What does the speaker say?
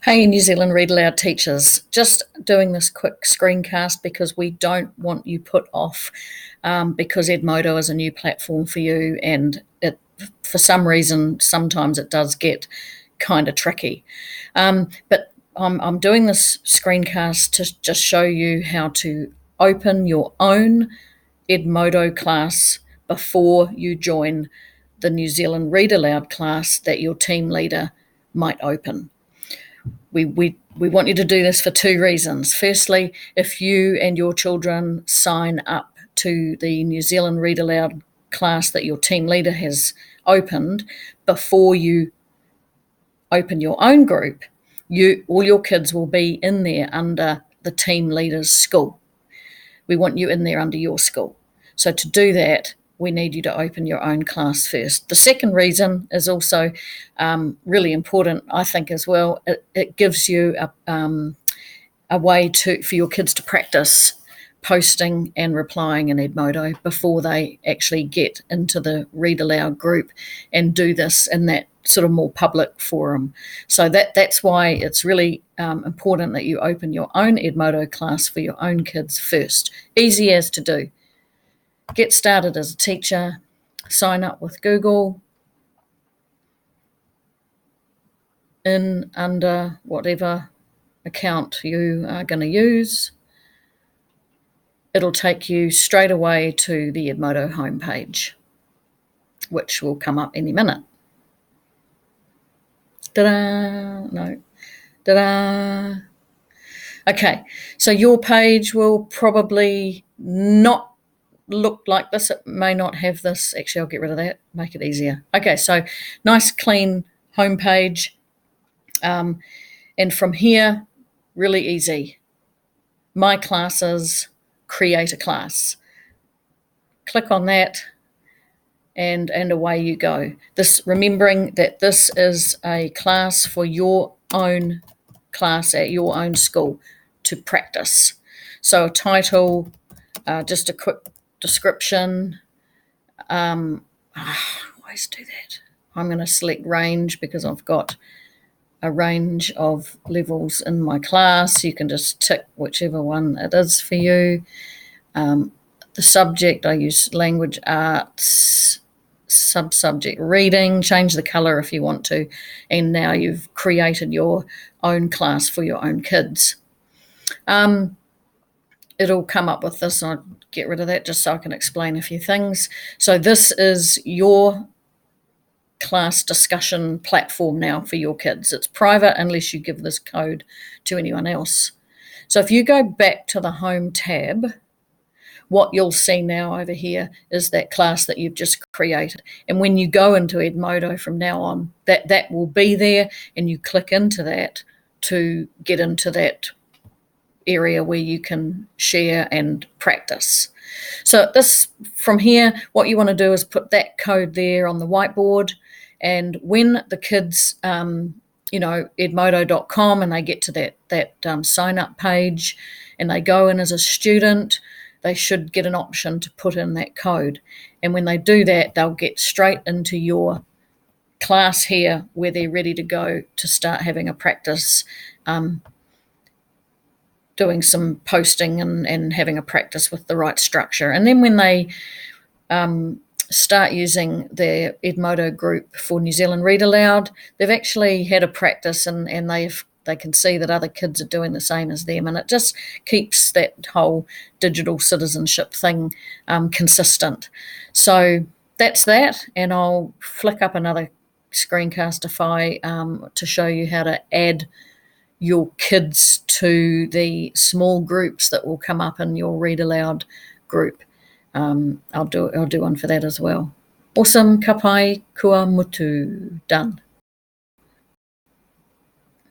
Hey, New Zealand Read Aloud teachers, just doing this quick screencast because we don't want you put off because Edmodo is a new platform for you, and for some reason, sometimes it does get kind of tricky. But I'm doing this screencast to just show you how to open your own Edmodo class before you join the New Zealand Read Aloud class that your team leader might open. We want you to do this for two reasons. Firstly, if you and your children sign up to the New Zealand Read Aloud class that your team leader has opened before you open your own group, all your kids will be in there under the team leader's school. We want you in there under your school. So to do that, we need you to open your own class first. The second reason is also really important, I think, as well. It gives you a way for your kids to practice posting and replying in Edmodo before they actually get into the Read Aloud group and do this in that sort of more public forum. So that's why it's really important that you open your own Edmodo class for your own kids first. Easy as to do. Get started as a teacher, sign up with Google in under whatever account you are going to use. It'll take you straight away to the Edmodo homepage, which will come up any minute. Ta-da! No. Ta-da! Okay, so your page will probably not look like this. It may not have this. Actually, I'll get rid of that, make it easier. Okay, so nice clean homepage. And from here, really easy. My classes, create a class. Click on that and away you go. Remembering that this is a class for your own class at your own school to practice. So a title, just a quick description. Always do that. I'm going to select range because I've got a range of levels in my class. You can just tick whichever one it is for you. The subject, I use language arts, sub-subject reading, change the color if you want to, and now you've created your own class for your own kids. It'll come up with this. I'll get rid of that just so I can explain a few things. So this is your class discussion platform now for your kids. It's private unless you give this code to anyone else. So if you go back to the home tab, what you'll see now over here is that class that you've just created. And when you go into Edmodo from now on, that will be there, and you click into that to get into that area where you can share and practice. So from here, what you want to do is put that code there on the whiteboard, and when the kids, edmodo.com, and they get to that sign up page and they go in as a student, they should get an option to put in that code. And when they do that, they'll get straight into your class here where they're ready to go to start having a practice, doing some posting and having a practice with the right structure. And then when they start using their Edmodo group for New Zealand Read Aloud, they've actually had a practice and they can see that other kids are doing the same as them. And it just keeps that whole digital citizenship thing consistent. So that's that. And I'll flick up another screencastify to show you how to add your kids to the small groups that will come up in your Read Aloud group. I'll do one for that as well. Awesome, ka pai, kua mutu, done.